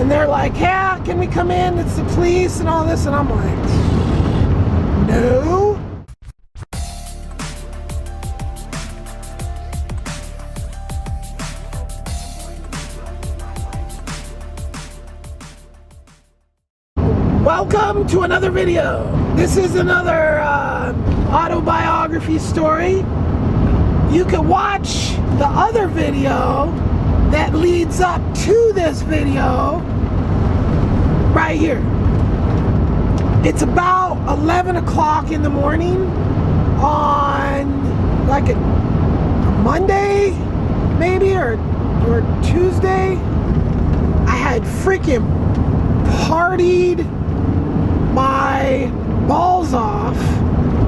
And they're like, yeah, can we come in? It's the police and all this. And I'm like, no. Welcome to another video. This is another autobiography story. You can watch the other video that leads up to this video right here. It's about 11 o'clock in the morning on like a Monday maybe or Tuesday. I had freaking partied my balls off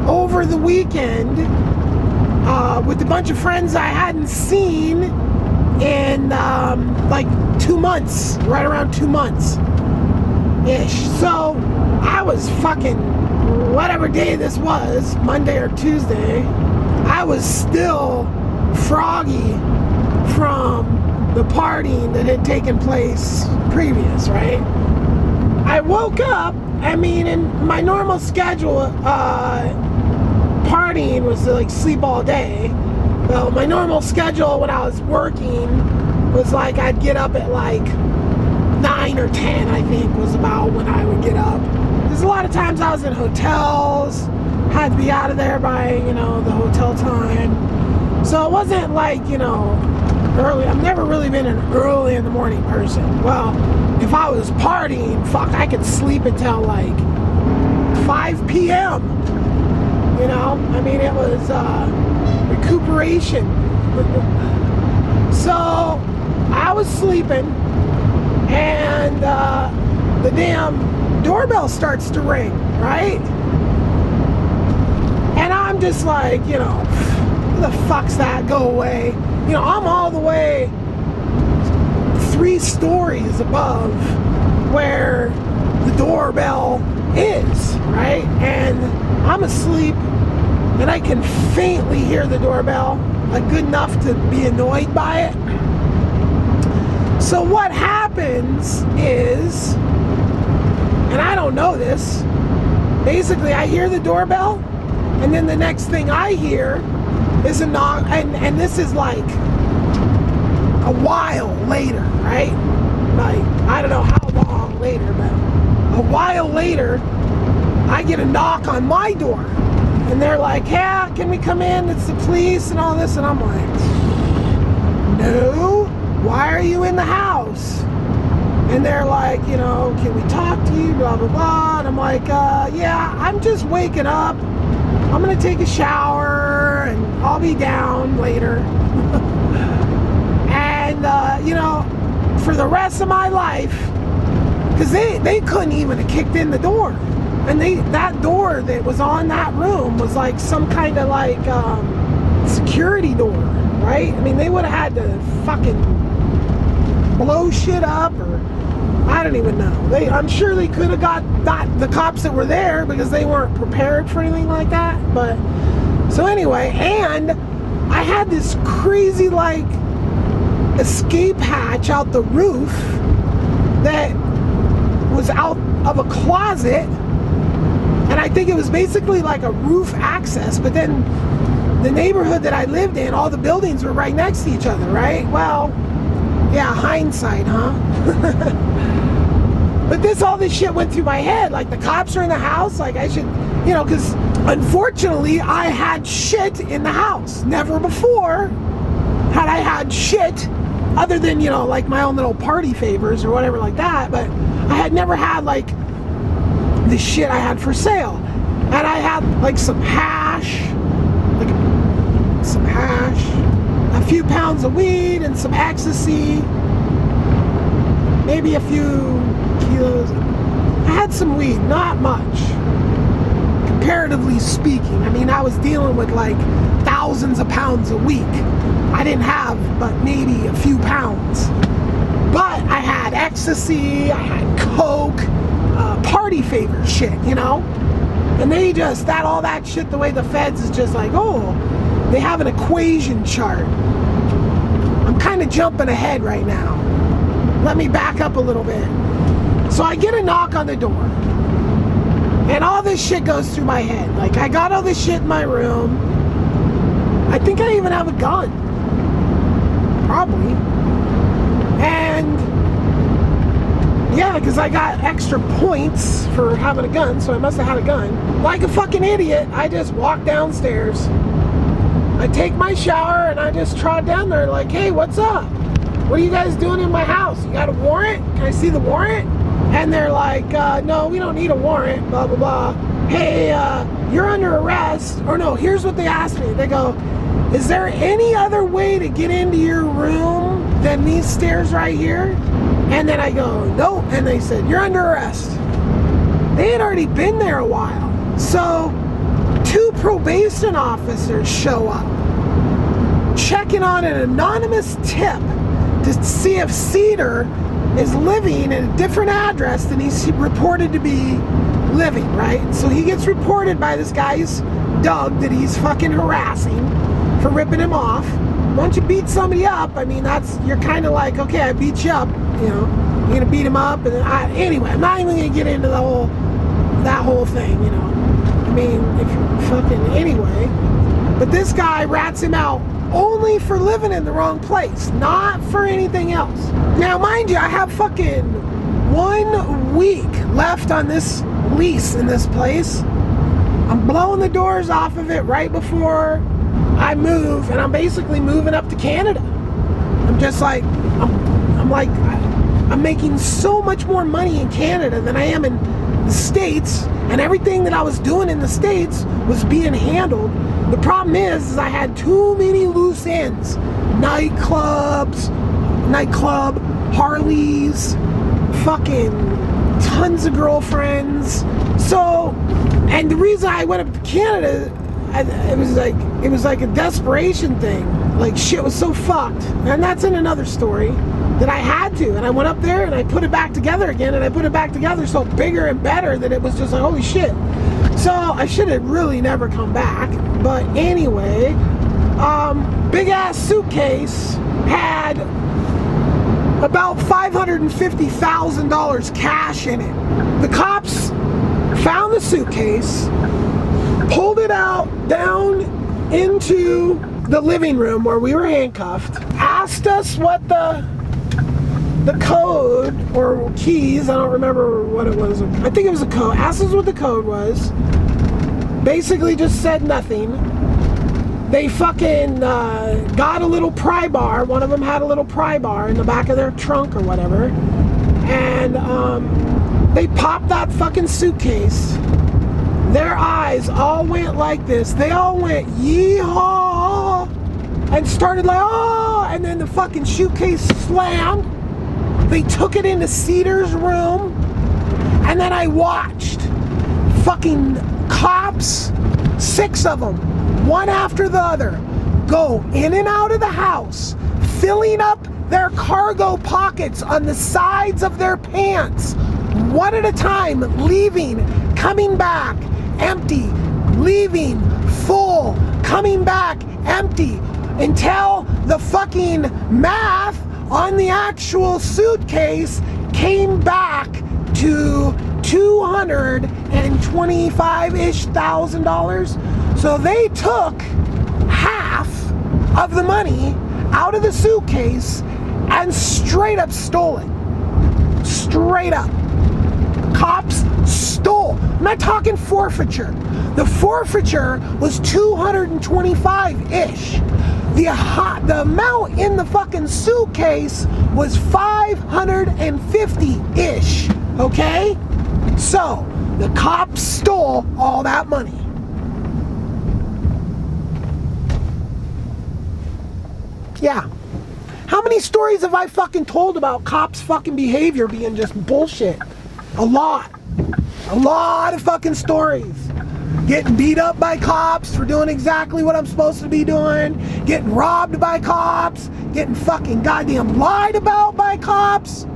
over the weekend with a bunch of friends I hadn't seen in like 2 months, right around 2 months ish. So I was fucking, whatever day this was, Monday or Tuesday, I was still froggy from the partying that had taken place previous, right? I woke up, I mean, in my normal schedule, partying was to like sleep all day. Well, my normal schedule when I was working was like I'd get up at like 9 or 10, I think, was about when I would get up. There's a lot of times I was in hotels, had to be out of there by, you know, the hotel time. So it wasn't like, you know, early. I've never really been an early in the morning person. Well, if I was partying, fuck, I could sleep until like 5 p.m. You know, I mean, it was recuperation. So I was sleeping, and the damn doorbell starts to ring, right? And I'm just like, you know, who the fuck's that? Go away. You know, I'm all the way 3 stories above where the doorbell is, right? And I'm asleep, and I can faintly hear the doorbell, like good enough to be annoyed by it. So what happens is, and I don't know this, basically I hear the doorbell, and then the next thing I hear is a knock, and this is like a while later, right? Like, I don't know how long later, but a while later, I get a knock on my door. And they're like, yeah, can we come in? It's the police and all this. And I'm like, no, why are you in the house? And they're like, you know, can we talk to you? Blah, blah, blah. And I'm like, yeah, I'm just waking up. I'm going to take a shower and I'll be down later. And, you know, for the rest of my life, because they couldn't even have kicked in the door. And that door that was on that room was like some kind of like security door, right? I mean, they would have had to fucking blow shit up, or I don't even know. I'm sure they could have got the cops that were there because they weren't prepared for anything like that. But so anyway, and I had this crazy like escape hatch out the roof that was out of a closet. And I think it was basically like a roof access, but then the neighborhood that I lived in, all the buildings were right next to each other, right? Well, yeah, hindsight, huh? But all this shit went through my head, like the cops are in the house, like I should, you know, because unfortunately I had shit in the house. Never before had I had shit other than, you know, like my own little party favors or whatever like that, but I had never had like the shit I had for sale. And I had like some hash, a few pounds of weed and some ecstasy, maybe a few kilos. I had some weed, not much, comparatively speaking. I mean, I was dealing with like thousands of pounds a week. I didn't have but maybe a few pounds. But I had ecstasy, I had coke, party favor shit, you know? And they just, all that shit, the way the feds is just like, oh, they have an equation chart. I'm kind of jumping ahead right now. let me back up a little bit. So I get a knock on the door. And all this shit goes through my head. Like, I got all this shit in my room. I think I even have a gun. Probably. And yeah, because I got extra points for having a gun, so I must have had a gun. Like a fucking idiot, I just walk downstairs. I take my shower and I just trot down there like, hey, what's up? What are you guys doing in my house? You got a warrant? Can I see the warrant? And they're like, no, we don't need a warrant, blah, blah, blah. Hey, you're under arrest. Or no, here's what they asked me. They go, is there any other way to get into your room than these stairs right here? And then I go, nope. And they said, you're under arrest. They had already been there a while. So 2 probation officers show up, checking on an anonymous tip to see if Cedar is living at a different address than he's reported to be living, right? So he gets reported by this guy's Doug that he's fucking harassing for ripping him off. Once you beat somebody up, I mean, you're kind of like, okay, I beat you up, you know, you're gonna beat him up, and anyway, I'm not even gonna get into that whole thing, you know. I mean, if you're fucking anyway, but this guy rats him out only for living in the wrong place, not for anything else. Now, mind you, I have fucking 1 week left on this lease in this place. I'm blowing the doors off of it right before I move, and I'm basically moving up to Canada. I'm just like, I'm making so much more money in Canada than I am in the States, and everything that I was doing in the States was being handled. The problem is I had too many loose ends. Nightclub, Harleys, fucking tons of girlfriends. So, and the reason I went up to Canada, it was like a desperation thing. Like, shit was so fucked. And that's in another story that I had to. And I went up there and I put it back together again, and I put it back together so bigger and better that it was just like, holy shit. So I should have really never come back. But anyway, big ass suitcase had about $550,000 cash in it. The cops found the suitcase, pulled it out down into the living room where we were handcuffed, asked us what the code or keys, I don't remember what it was, I think it was a code, asked us what the code was, basically just said nothing. They fucking got a little pry bar. One of them had a little pry bar in the back of their trunk or whatever, and they popped that fucking suitcase. Their eyes all went like this. They all went yeehaw and started like, oh, and then the fucking suitcase slammed. They took it into Cedar's room, and then I watched fucking cops, 6 of them, one after the other, go in and out of the house, filling up their cargo pockets on the sides of their pants, one at a time, leaving, coming back, empty, leaving, full, coming back, empty, until the fucking math on the actual suitcase came back to $225-ish thousand. So they took half of the money out of the suitcase and straight up stole it. Straight up. Cops stole. I'm not talking forfeiture. The forfeiture was 225-ish. The amount in the fucking suitcase was 550-ish. Okay? So, the cops stole all that money. Yeah. How many stories have I fucking told about cops' fucking behavior being just bullshit? A lot. A lot of fucking stories. Getting beat up by cops for doing exactly what I'm supposed to be doing. Getting robbed by cops. Getting fucking goddamn lied about by cops.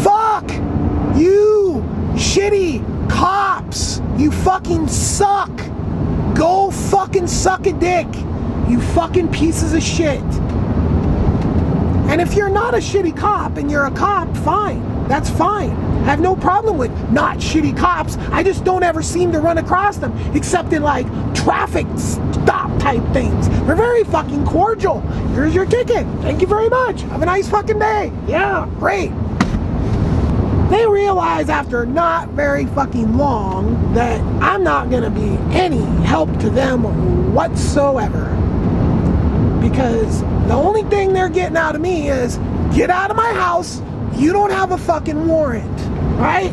Fuck you, shitty cops. You fucking suck. Go fucking suck a dick. You fucking pieces of shit. And if you're not a shitty cop and you're a cop, fine. That's fine. I have no problem with not shitty cops. I just don't ever seem to run across them, except in like traffic stop type things. They're very fucking cordial. Here's your ticket. Thank you very much. Have a nice fucking day. Yeah, great. They realize after not very fucking long that I'm not gonna be any help to them whatsoever. Because the only thing they're getting out of me is, get out of my house, you don't have a fucking warrant, right?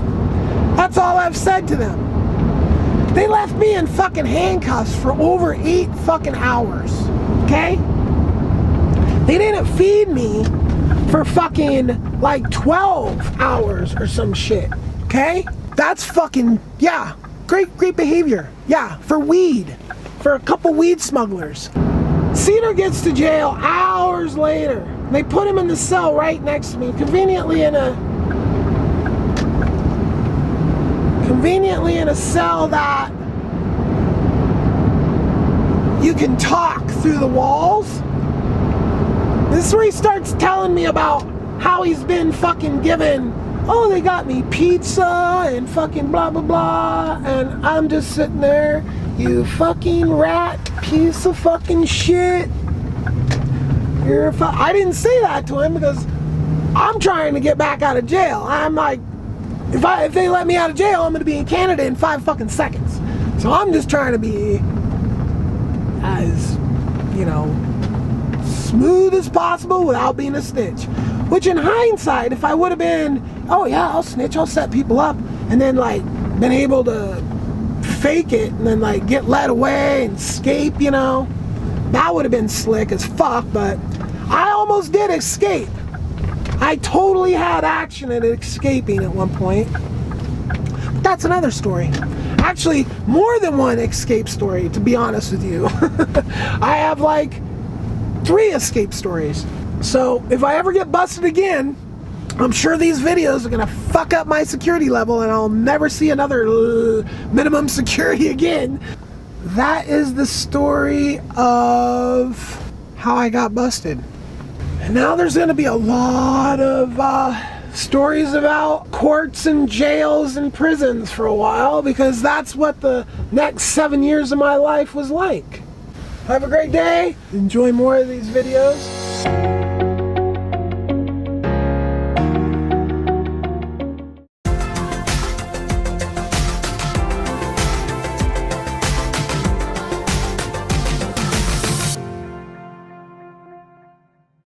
That's all I've said to them. They left me in fucking handcuffs for over 8 fucking hours, okay? They didn't feed me for fucking like 12 hours or some shit, okay? That's fucking, yeah, great behavior. Yeah, for weed, for a couple weed smugglers. Cedar gets to jail hours later. They put him in the cell right next to me, conveniently in a cell that you can talk through the walls. This is where he starts telling me about how he's been fucking given, oh, they got me pizza and fucking blah blah blah, and I'm just sitting there, you fucking rat piece of fucking shit. I didn't say that to him because I'm trying to get back out of jail. I'm like, if they let me out of jail, I'm gonna be in Canada in 5 fucking seconds. So I'm just trying to be as, you know, smooth as possible without being a snitch. Which in hindsight, if I would have been, oh yeah, I'll snitch, I'll set people up, and then like been able to fake it and then like get led away and escape, you know, that would have been slick as fuck. But I almost did escape. I totally had action at escaping at one point. But that's another story. Actually, more than one escape story, to be honest with you. I have like 3 escape stories. So if I ever get busted again, I'm sure these videos are gonna fuck up my security level and I'll never see another minimum security again. That is the story of how I got busted. And now there's gonna be a lot of stories about courts and jails and prisons for a while, because that's what the next 7 years of my life was like. Have a great day. Enjoy more of these videos.